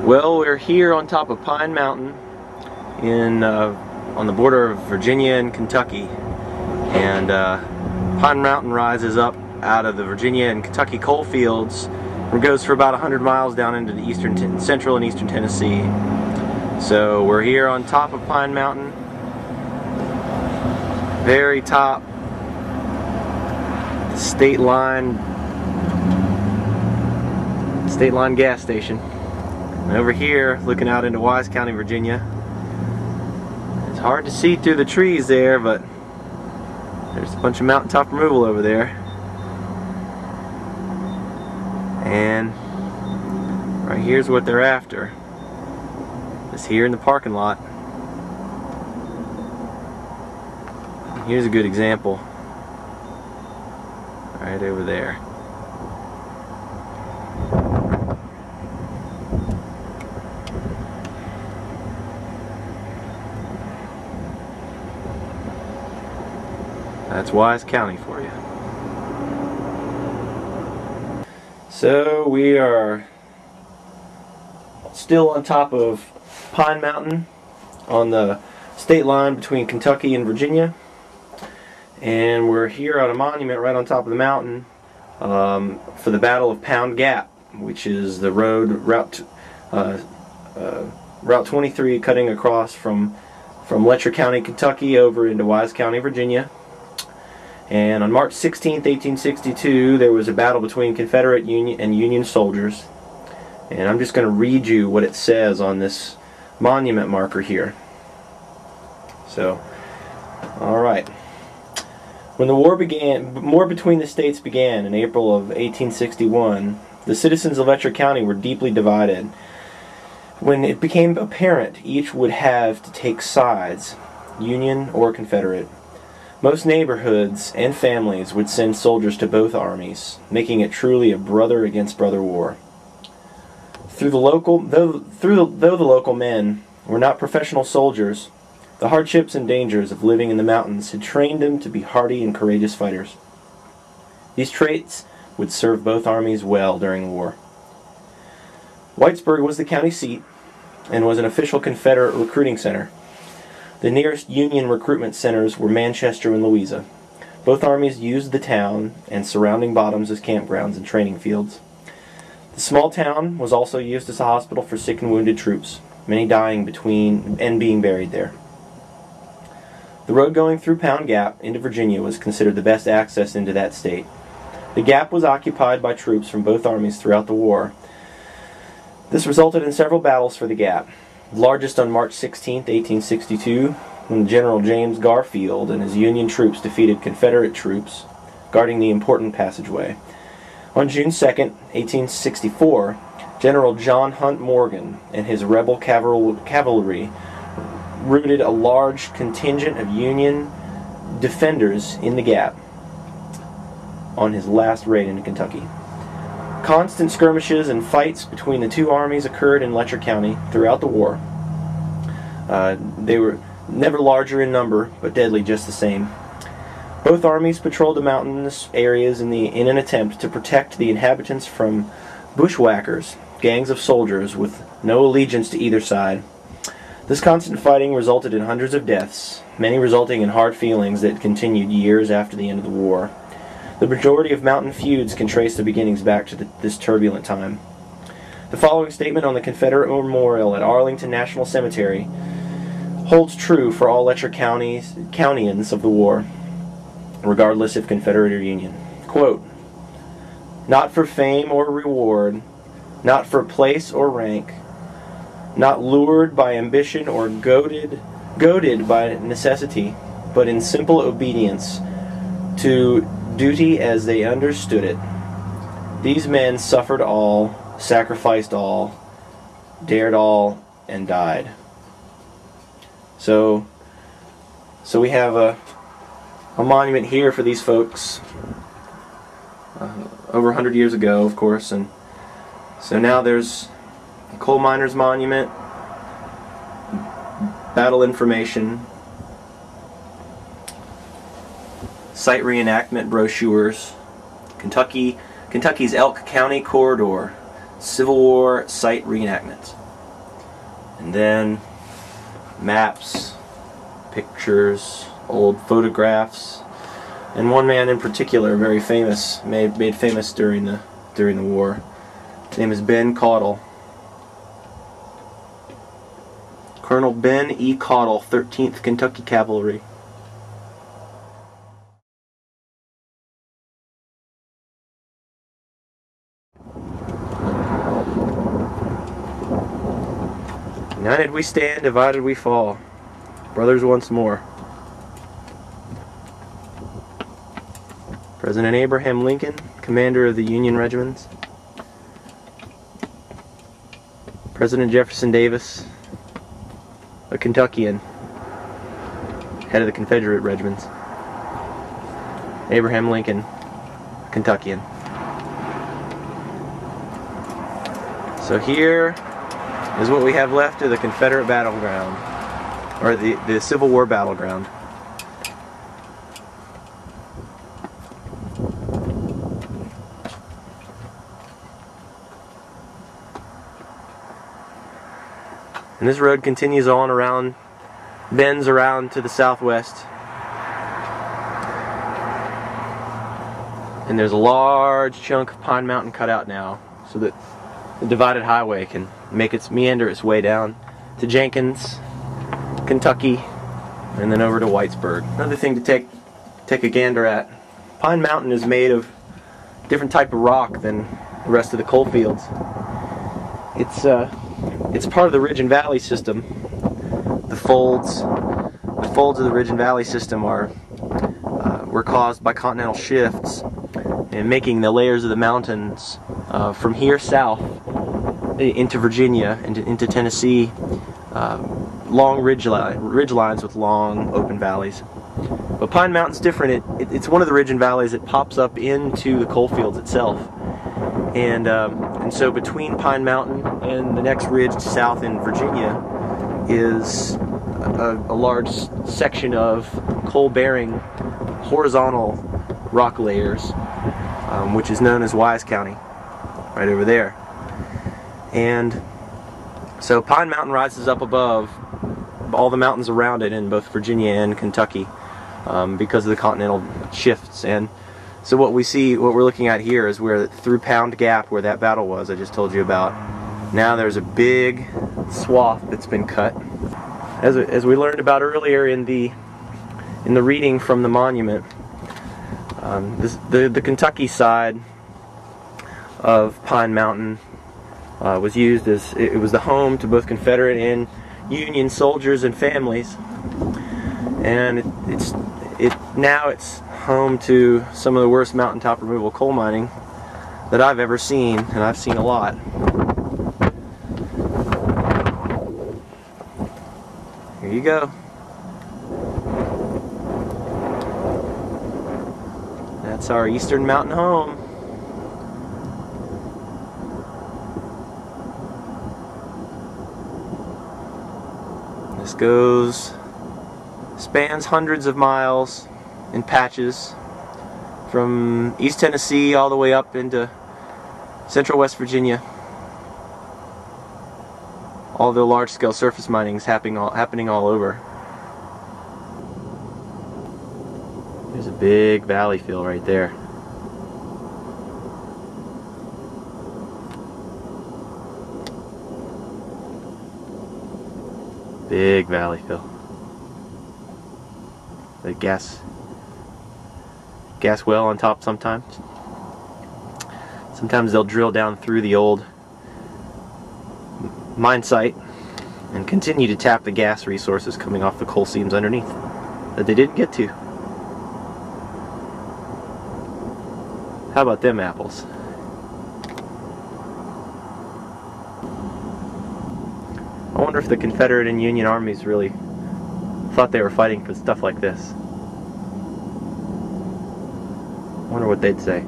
Well, we're here on top of Pine Mountain on the border of Virginia and Kentucky, and Pine Mountain rises up out of the Virginia and Kentucky coal fields and goes for about 100 miles down into the central and eastern Tennessee. So we're here on top of Pine Mountain, very top, state line gas station. And over here, looking out into Wise County, Virginia, it's hard to see through the trees there, but there's a bunch of mountaintop removal over there. And right here's what they're after. It's here in the parking lot. Here's a good example. Right over there. That's Wise County for you. So we are still on top of Pine Mountain on the state line between Kentucky and Virginia, and we're here on a monument right on top of the mountain for the Battle of Pound Gap, which is the route 23 cutting across from Letcher County, Kentucky over into Wise County, Virginia. And on March 16, 1862, there was a battle between Confederate and Union soldiers. And I'm just going to read you what it says on this monument marker here. So, alright. When the war between the states began in April of 1861, the citizens of Letcher County were deeply divided. When it became apparent each would have to take sides, Union or Confederate, most neighborhoods and families would send soldiers to both armies, making it truly a brother against brother war. Though the local men were not professional soldiers, the hardships and dangers of living in the mountains had trained them to be hardy and courageous fighters. These traits would serve both armies well during the war. Whitesburg was the county seat and was an official Confederate recruiting center. The nearest Union recruitment centers were Manchester and Louisa. Both armies used the town and surrounding bottoms as campgrounds and training fields. The small town was also used as a hospital for sick and wounded troops, many dying between and being buried there. The road going through Pound Gap into Virginia was considered the best access into that state. The gap was occupied by troops from both armies throughout the war. This resulted in several battles for the gap. Largest on March 16, 1862, when General James Garfield and his Union troops defeated Confederate troops guarding the important passageway. On June 2, 1864, General John Hunt Morgan and his rebel cavalry routed a large contingent of Union defenders in the gap on his last raid into Kentucky. Constant skirmishes and fights between the two armies occurred in Letcher County throughout the war. They were never larger in number, but deadly just the same. Both armies patrolled the mountainous areas in an attempt to protect the inhabitants from bushwhackers, gangs of soldiers with no allegiance to either side. This constant fighting resulted in hundreds of deaths, many resulting in hard feelings that continued years after the end of the war. The majority of mountain feuds can trace the beginnings back to this turbulent time. The following statement on the Confederate Memorial at Arlington National Cemetery holds true for all Letcher Countyans of the war, regardless if Confederate or Union. Quote, "Not for fame or reward, not for place or rank, not lured by ambition or goaded by necessity, but in simple obedience to duty as they understood it. These men suffered all, sacrificed all, dared all, and died." So we have a monument here for these folks over 100 years ago, of course, and so now there's a coal miners monument, battle information, site reenactment brochures, Kentucky's Elk County Corridor, Civil War site reenactments. And then maps, pictures, old photographs, and one man in particular, very famous, made famous during the war. His name is Ben Caudle. Colonel Ben E. Caudle, 13th Kentucky Cavalry. United we stand, divided we fall. Brothers once more. President Abraham Lincoln, commander of the Union regiments. President Jefferson Davis, a Kentuckian, head of the Confederate regiments. Abraham Lincoln, Kentuckian. So here is what we have left of the Confederate battleground, or the Civil War battleground. And this road continues on around, bends around to the southwest. And there's a large chunk of Pine Mountain cut out now, so that the divided highway can meander its way down to Jenkins, Kentucky, and then over to Whitesburg. Another thing to take a gander at: Pine Mountain is made of a different type of rock than the rest of the coal fields. It's part of the ridge and valley system. The folds of the ridge and valley system were caused by continental shifts and making the layers of the mountains from here south into Virginia and into Tennessee long ridge lines with long open valleys. But Pine Mountain's different. It's one of the ridge and valleys that pops up into the coal fields itself. And so between Pine Mountain and the next ridge south in Virginia is a large section of coal-bearing horizontal rock layers, which is known as Wise County, right over there. And so Pine Mountain rises up above all the mountains around it in both Virginia and Kentucky because of the continental shifts. And so what we're looking at here is where through Pound Gap, where that battle was I just told you about, now there's a big swath that's been cut. As we learned about earlier in the reading from the monument, the Kentucky side of Pine Mountain was used as, it was the home to both Confederate and Union soldiers and families, and now it's home to some of the worst mountaintop removal coal mining that I've ever seen, and I've seen a lot. Here you go. That's our Eastern Mountain home. This spans hundreds of miles in patches from East Tennessee all the way up into central West Virginia. All the large-scale surface mining is happening all over. There's a big valley fill right there. Big valley fill. The gas well on top sometimes. Sometimes they'll drill down through the old mine site and continue to tap the gas resources coming off the coal seams underneath that they didn't get to. How about them apples? I wonder if the Confederate and Union armies really thought they were fighting for stuff like this. I wonder what they'd say.